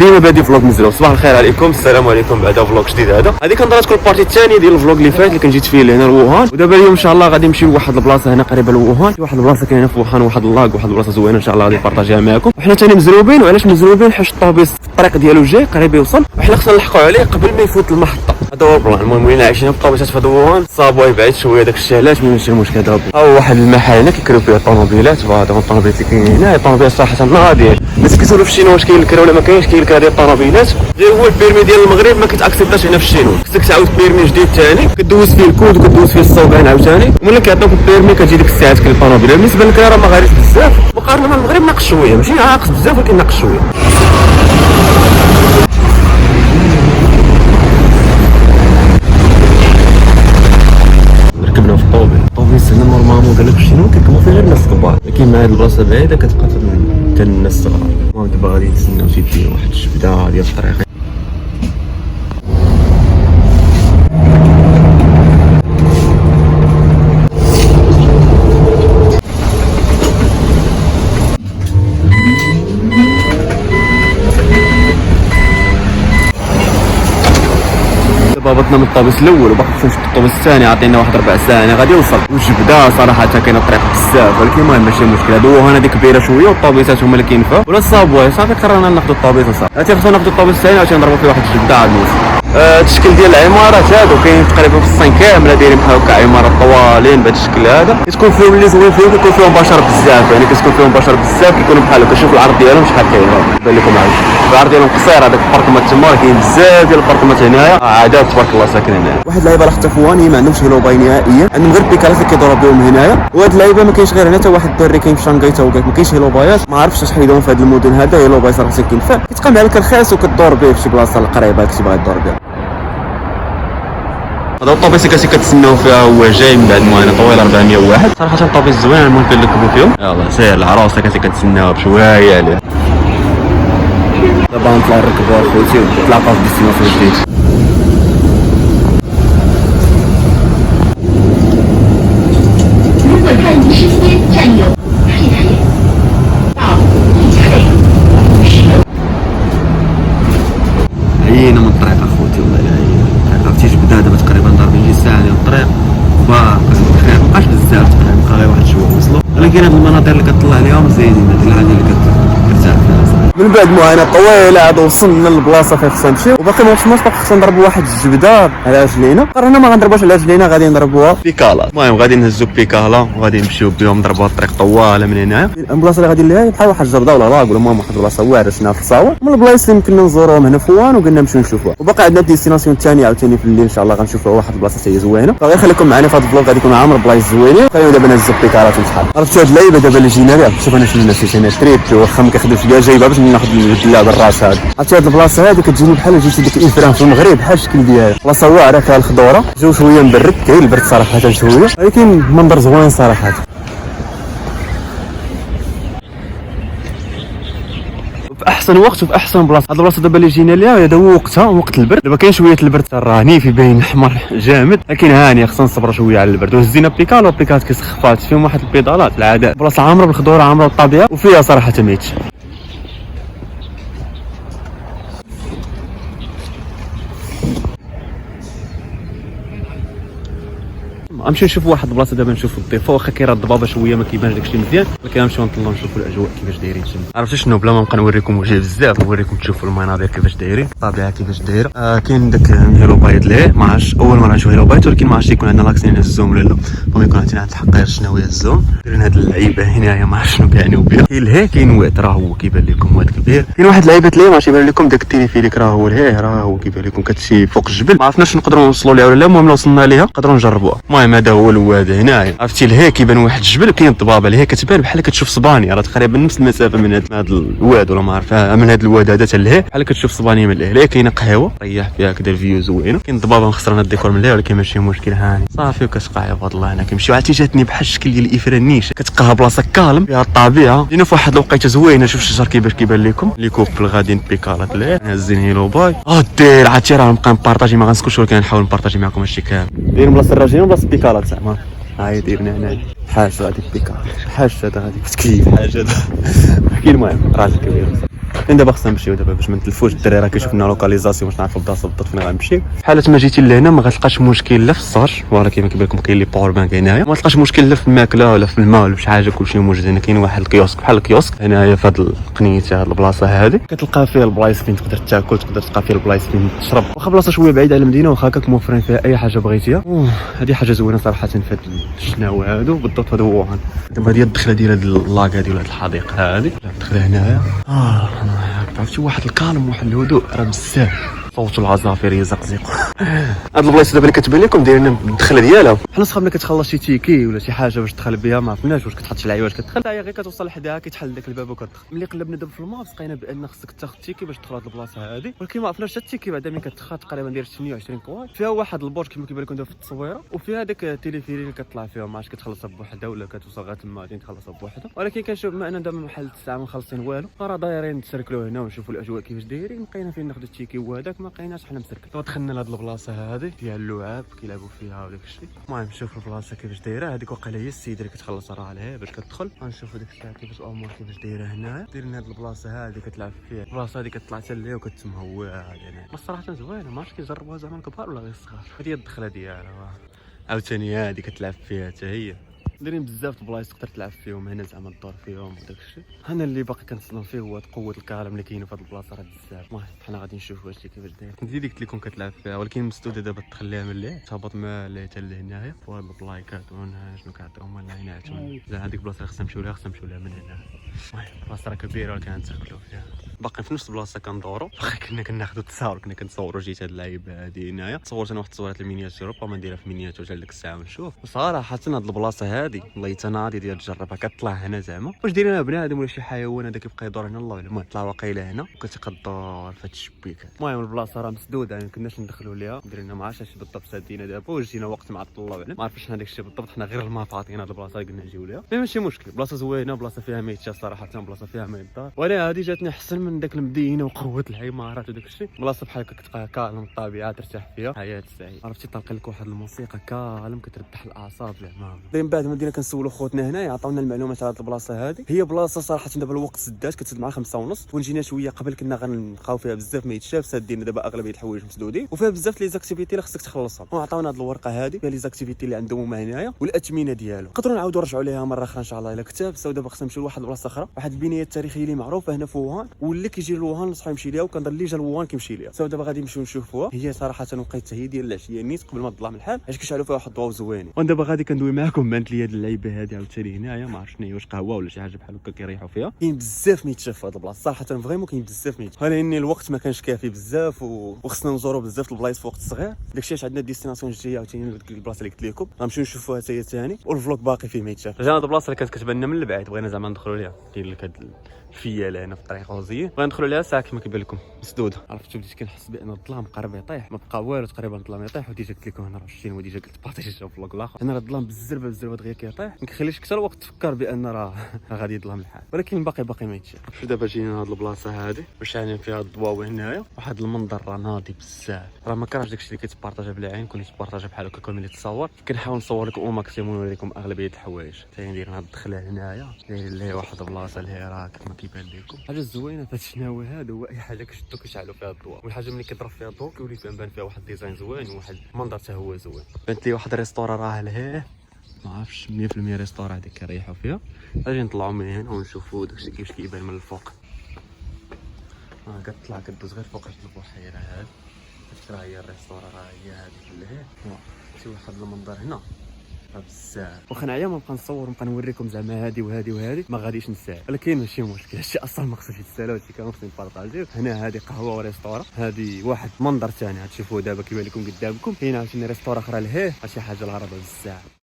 ديما بادي فلوق مزروب. صباح الخير عليكم، السلام عليكم. بعدا فلوق جديد هذه كنظن تكون البارتي الثانيه ديال الفلوق اللي فات اللي كان جيت فيه لهنا لوهان. ودابا اليوم ان شاء الله غادي نمشيو لواحد البلاصه هنا قريبه لوهان، واحد البلاصه كاينه في ووهان، واحد اللاك، واحد البلاصه زوينه ان شاء الله غادي نبارطاجيها معكم. وحنا ثاني مزروبين. وعلاش مزروبين؟ حيت الطوبيس في الطريق ديالو جاي قريب يوصل، وحنا خصنا نلحقوا عليه قبل ما يفوت المحطه. هذا هو البلان. المهم ولينا عايشين في الطوبيسات في ووهان، صابوا يبعد شويه داك الشيء، علاش ماشي مشكل. دابا ها واحد المحل هنا كيكريو فيه الطوموبيلات، فهذا هو الطوموبيلات اللي كاينين هنا. الطوموبيلات صراحه ناضيه، الناس كيسولوا في الشينوا واش كاين الكرا ولا ما كاينش. كاين الكرا ديال الطوموبيلات، غير هو البيرمي ديال المغرب ما كيتاكسبتاش هنا في الشينوا. خصك تعاود بيرمي جديد ثاني، كدوز فيه الكود وكدوز فيه الصوبان عاوتاني، وملي كيعطيوك البيرمي كتجي ديك الساعات كاين الطوموبيلات. بالنسبه للكرا راه ما غاليش بزاف مقارنه مع المغرب، ناقص شويه، ماشي ناقص بزاف ولكن ناقص شويه. ركبنا في الطوبيس هنا نورمالمون قال لك شنو كيركبوا فيه غير الناس الكبار، لكن مع هاد البلاصه بعيده كتبقى حتى الناس الصغار. دابا غادي نتسناو تيجي واحد الجبده ديال الطريق. هبطنا من الطوبيس الاول وباقي خصنا نشوف الطوبيس الثاني، عطينا واحد 4 ساعات غادي يوصل. والجبده صراحه كاينه الطريق بزاف، ولكن المهم ماشي مشكل. هادو هنا ديك كبيره شويه والطوبيسات هما اللي كينفعوا ولا صابوا صافي. قررنا ناخذوا الطوبيس وصافي. عرفتي خصنا ناخذوا الطوبيس الثاني عشان نضربوا فيه واحد الجبده عاد نوصل. التشكيل ديال العمارات هادو كاين تقريبا في الصين كامله دايرين بحال هكا عمارات طوالين بهذا الشكل هذا. كتكون فيهم اللي زوين فيهم كيكون فيهم بشر بزاف، يعني كتكون فيهم بشر بزاف كيكونوا بحال هكا. شوف العرض ديالهم شحال كاين، بان لكم عاد العرض ديالهم قصير. هذاك الباركمات تما كاين بزاف ديال الباركمات هنايا، عادات تبارك الله ساكن هنايا. واحد اللعيبه راه حتى فواني ما عندهمش هيلوباي نهائيا، عندهم غير بيكالات اللي كيدوروا بهم هنايا. وهاد اللعيبه ما كاينش غير هنا، حتى واحد الدري كاين في شانغاي تا هو ما كاينش هيلوبايات. ما عرفتش اش حيدهم في هاد المدن هذا. هيلوباي صراحه كينفع، كتبقى مع الكرخاس وكدور به في شي بلاصه القريبه كنتي باغي دور بها. هذا الطوبيس اللي كتسناو فيها هو جاي من بعد المهنه طويله 400 واحد. صراحه الطوبيس زوين، ممكن نركبوا فيهم. يلاه سير العروسه كتسناوها بشويه عليه. دابا نطلعوا نركبوا اخوتي ونتلاقاو في ديستيناسيون جديد. عيينا من الطريق اخوتي، والله الا عيينا. عرفتي جبده دابا تقريبا ضاربين شي ساعه ديال الطريق، وباقي بخير مابقاش بزاف تقريبا، بقى غير واحد شويه وصلوا. ولكن هاد المناطق اللي كتطلع عليهم زايدين، هاد الحاجه اللي كترتاح فيها. من بعد معاناه طويله عاد وصلنا للبلاصه فين خصنا نمشيو، وباقي ما وصلناش. باقي خصنا نضربوا واحد الجبده على رجلينا. قررنا ما غنضربوش على رجلينا، غادي نضربوها بيكالا. المهم غادي نهزو بيكالا وغادي نمشيو بهم نضربوها الطريق طواله من هنايا. البلاصه اللي غادي ليها بحال واحد الجرده ولا لاك، ولا المهم واحد البلاصه واعره شفناها في الصاور. من البلايص اللي يمكننا نزوروهم هنا فوان وقلنا نمشيو نشوفوها. وباقي عندنا ديستيناسيون ثانيه عاوتاني في الليل ان شاء الله غنشوفوها، واحد البلاصه هي زوينه. فغير خليكم معنا في هذا الفلوق، غادي يكون عامر بلايص زوينين. خلينا دابا نهزو بيكالات ونتحرك. عرفتوا هاد اللعيبه دابا اللي جينا ليها، شوف انا شنو نسيت هنا تريب، واخا ما كيخدمش كاع جايبها باش ناخذ اللعب الراس هذا. عرفتي هاد البلاصه هادي كتجيني بحال جيتي ديك الانفران في المغرب، بحال الشكل ديالها. بلاصه واعره فيها الخضوره، جو شويه مبرد، كاين البرد صراحه حتى شويه، ولكن منظر زوين صراحه. في احسن وقت وفي احسن بلاصه. هاد البلاصه دابا اللي جينا ليها هذا هو وقتها، وقت البرد. دابا كاين شويه البرد راني في باين احمر جامد، لكن هاني خصنا نصبروا شويه على البرد. وهزينا بيكال، وبيكات كيسخفات فيهم واحد البيدالات العاده. بلاصه عامره بالخضوره، عامره بالطبيعه، وفيها صراحه ميتش. غنمشيو نشوفوا واحد البلاصه دابا، نشوفوا الضيفه. واخا كاين الضبابه شويه ما كيبانش داكشي مزيان، ولكن غنمشيو نطلعوا نشوفوا الاجواء كيفاش دايرين تما. عرفتوا شنو؟ بلا ما نبقى نوريكم وجه بزاف، نوريكم تشوفوا المناظر كيفاش دايرين، الطبيعه كيفاش دايره. كاين داك الهيلوبايت ليه ما عرفتش، اول مره نشوف هيلوبايت، ولكن ما عرفتش يكون عندنا لاكسين الزوم ولا لا. المهم يكون عندنا الحقيقه شنو هو الزوم. دايرين هاد اللعيبه هنايا ما عرفتش شنو كيعنيو بها. كاين لهيه، كاين واد راه هو كيبان لكم واد كبير. كاين واحد اللعيبات ليه ما عرفتش يبان لكم، داك التيليفيليك راه هو لهيه، راه هو كيبان لكم كتمشي فوق الجبل. ما عرفناش نقدروا نوصلوا ليها ولا لا، المهم لو وصلنا ليها نقدروا نجربوها. المهم هذا هو الواد هنايا. عرفتي لهيه كيبان واحد الجبل، كاين الضبابه لهيه كتبان بحال كتشوف صباني، راه تقريبا نفس المسافه من هذا الواد، ولا ما عرف من هذا الواد هذا حتى لهيه بحال كتشوف صباني من لهيه. كاينه قهوه ريح فيها كذا الفيو زوينه. كاين الضبابه مخسرنا الديكور من لهيه، ولكن ماشي مشكل هاني صافي. وكتقع بفضل الله هنا كنمشيو. عرفتي جاتني بحال الشكل ديال الافرانيش، كتلقاها بلاصه كالم فيها الطبيعه، لينا في واحد الوقيته زوينه. شوف الشجر كيفاش كيبان لكم، لي كوبل غاديين بيكالات ليه هازين هيلو باي. دير عرفتي راه نبقى نبارطاجي، ما غنسكتش، ولكن نحاول نبارطاجي معكم هادشي كامل. دايرين بلاصه الراجلين وبلاصه بيكالات زعما. هاي دايرين هنا حاجه غادي بيكال، حاجه هذا غادي تكيف، حاجه هذا. المهم راجل كبير. دابا خصنا نمشيو دابا باش ما نتلفوش. الدراري راه كيشوفنا لوكاليزاسيون باش نعرفوا البلاصه بالضبط فين غنمشي. بحال ما جيتي لهنا ما غتلقاش مشكل لا في الصهر، ولكن كما كيبان لكم كاين لي باور بانك هنايا، ما تلقاش مشكل لا في الماكله ولا في الماء ولا في شي حاجه، كلشي موجود هنا. كاين واحد الكيوسك بحال الكيوسك هنايا في هاد القنيته، هاد البلاصه هادي كتلقى فيها البلايص فين تقدر تاكل، تقدر تلقى فيها البلايص فين تشرب. واخا بلاصه شويه بعيده على المدينه، واخا هكاك موفرين فيها اي حاجه بغيتيها. هذه حاجه زوينه صراحه في هاد الشناوه هادو بالضبط. هذا هو دابا هذه الدخله ديال هاد اللاك هادي ولا هاد الحديقه هادي. الدخله هنايا عرفتي واحد الكالم واحد الهدوء راه بزاف. صوت العصافير يزقزقوا. هاد البلايص دابا اللي كتبان لكم دايرين الدخله ديالها بحال نسخه ملي كتخلص شي تيكي ولا شي حاجه باش تدخل بها، ما عرفناش واش كتحط شي لعيبه واش كتدخل. هي غير كتوصل لحداها كيتحل داك الباب وكتدخل. ملي قلبنا دابا في الماب لقينا بان خصك تاخذ تيكي باش تدخل هاد البلاصه هادي، ولكن ما عرفناش حتى التيكي بعدا ملي كتدخل تقريبا داير 28 كواد. فيها واحد البرج كما كيبان لكم دابا في التصويره، وفيها داك التليفيري اللي كتطلع فيها، ما عرفتش كتخلصها بوحدها ولا كتوصل غير تما غادي تخلصها بوحدها. ولكن كنشوف بما ان دابا محل الساعه ما مخلصين والو، راه دايرين نتسركلوا هنا ونشوفوا الاجواء كيفاش دايرين. لقينا فين ناخذ التيكي وهذاك ما لقيناش حنا مسركل. دخلنا لهاد البلاصه هذه فيها اللعاب كيلعبوا فيها وداك الشيء. المهم نشوفوا البلاصه كيفاش دايره. هذيك واقيلا هي السيده اللي كتخلص راه عليها باش كتدخل. غنشوفوا ديك الساعه كيفاش الامور كيفاش دايره هنا. دايرين هاد البلاصه هذه كتلعب فيها. البلاصه هذه كتطلع حتى ليها وكتمهوى هنا. الصراحه زوينه، ما عرفتش كيجربوها زعما الكبار ولا غير الصغار. هذه هي الدخله ديالها. عاوتاني هذه كتلعب فيها حتى هي. دايرين بزاف البلايص تقدر تلعب فيهم هنا زعما الدور فيهم وداك الشيء. انا اللي باقي كنصدم فيه هو قوه الكهرباء اللي كاينه في هذه البلاصه راه بزاف. المهم حنا غادي نشوفوا واش كيفاش داير. كنت ديك اللي كنت كتلعب فيها، ولكن مسدوده دابا تخليها من الليل تهبط ما لا حتى لهنايا. وهاد البلايكات هنا شنو كيعطيوهم لنا هنا لا هذيك البلاصه خصنا نمشيو لها من هنا. المهم البلاصه راه كبيره ولكن غنتسكلوا فيها. باقي في نفس البلاصه كندوروا، واخا كنا كناخذوا التصاور كنا كنصوروا. جيت هاد اللعيبه هادي هنايا صورت انا واحد التصويرات المينياتور ربما نديرها في مينياتور حتى ديك الساعه ونشوف. صراحه هاد البلاصه هادي والله تناضي ديال تجربها. كطلع هنا زعما واش دايرينها بنادم ولا شي حيوان هذا كيبقى يدور هنا الله اعلم. طلع واقيلا هنا وكتقدر في هاد الشبيك. المهم البلاصه راه مسدوده يعني كناش ندخلوا ليها. درنا ما عرفتش بالضبط سادينا دابا وجينا وقت معطل الله اعلم. ما عرفتش داك الشيء بالضبط. حنا غير الماط عطينا هاد البلاصه قلنا نجيو ليها. ماشي مشكل، بلاصه زوينه، بلاصه فيها ما يتشاف صراحه، بلاصه فيها ما يدار. وانا هذه جاتني احسن من داك المدينه وقوه العمارات وداك الشيء. بلاصه بحال هكا كتبقى كالم الطبيعه ترتاح فيها. حياه سعيده. عرفتي طلق لك واحد الموسيقى كالم كترتاح الاعصاب زعما. من بعد ما بدينا كنسولوا خوتنا هنا عطاونا المعلومات على هاد البلاصه هذه. هي بلاصه صراحه دابا الوقت سدات كتسد مع 5:30 ونجينا شويه قبل كنا غنلقاو فيها بزاف ما يتشاف. سادين دابا اغلبيه الحوايج مسدودين وفيها بزاف لي زاكتيفيتي اللي خصك تخلصهم. وعطاونا هاد الورقه هذه فيها لي زاكتيفيتي اللي عندهم هما هنايا والاثمنه ديالو. نقدروا نعاودوا نرجعوا ليها مره اخرى ان شاء الله الا كتاب. سو دابا خصنا نمشيو لواحد البلاصه اخرى، واحد البنيه التاريخيه اللي معروفه هنا في ووهان، واللي كيجي لوهان نصحو يمشي ليها، وكنظن اللي جا لوهان كيمشي ليها. سو دابا غادي نمشيو نشوفوها. هي صراحه وقيت هي ديال العشيه نيت قبل ما تظلم الحال، حيت كيشعلوا فيها واحد الضوء زوين. ودابا غادي كندوي معكم بانت لي هاد اللعيبه هادي عاوتاني هنايا ما عرفتش واش قهوه ولا شي حاجه بحال هكا كيريحوا فيها. كاين بزاف ما يتشاف في هاد البلاصه صراحه فريمون. كاين بزاف ما يتشاف لان الوقت ما كانش كافي بزاف وخصنا نزوروا بزاف البلايص في وقت صغير. داكشي علاش عندنا ديستيناسيون جديده عاوتاني البلاصه اللي قلت لكم غنمشيو نشوفوها حتى هي ثاني. والفلوق باقي فيه ما يتشاف. جانا هاد البلاصه اللي كانت كتبان لنا من البعيد بغينا زعما ندخلوا ليها. كاين لك هاد الفياله هنا في الطريق غوزيه بغينا ندخلوا ليها ساعه كما كيبان لكم مسدوده. عرفتوا بديت كنحس بان الظلام قرب يطيح، ما بقى والو تقريبا الظلام يطيح. وديجا قلت لكم هنا راه شتينا وديجا قلت بارطاجي في الفلوق الاخر. انا راه الظلام بالزربه دغيا كيطيح ما كيخليش كثر وقت تفكر بان راه غادي يظلم الحال، ولكن باقي ما يتشاف. شوف دابا جينا لهاد البلاصه هادي واش عاملين فيها الضواوي هنايا. واحد المنظر راه ناضي بزاف. راه ما كرهتش داكشي اللي كيتبارطاجا بالعين كون يتبارطاجا بحال هكا كون ملي تصور. كنحاول نصور لكم او ماكسيموم ونوريكم اغلبيه الحوايج. ثاني ندير هاد الدخله هنايا دايرين ليه واحد البلاصه اللي راه كما كيبان لكم. حاجه زوينه في هاد الشناوي هذا هو اي حاجه كشدو كيشعلوا فيها الضوء، والحاجه ملي كيضرب فيها الضوء كيولي بان فيها واحد الديزاين زوين وواحد المنظر حتى هو زوين. بانت لي واحد الريستورا راه لهيه ما عرفتش 100% ريستورا هذيك كيريحوا فيها. غادي نطلعوا من هنا ونشوفوا داكشي كيفاش كيبان من الفوق. كتطلع كدوز غير فوق البحيره هاد. راه هي الريستورا راه هي هذيك لهيه. شي واحد المنظر هنا بزاف. واخا نعيا ما نبقى نصور ونبقى نوريكم زعما هادي وهادي ما غاديش نسال، ولكن ماشي مشكل. هادشي اصلا ما خصوش يتسال، هادشي كان خصني نبارطاجيو. هنا هادي قهوه وريستورا، هادي واحد منظر ثاني غتشوفوه دابا كيبان لكم قدامكم. كاين عاوتاني ريستورا اخرى لهيه شي حاجه العربه بزاف.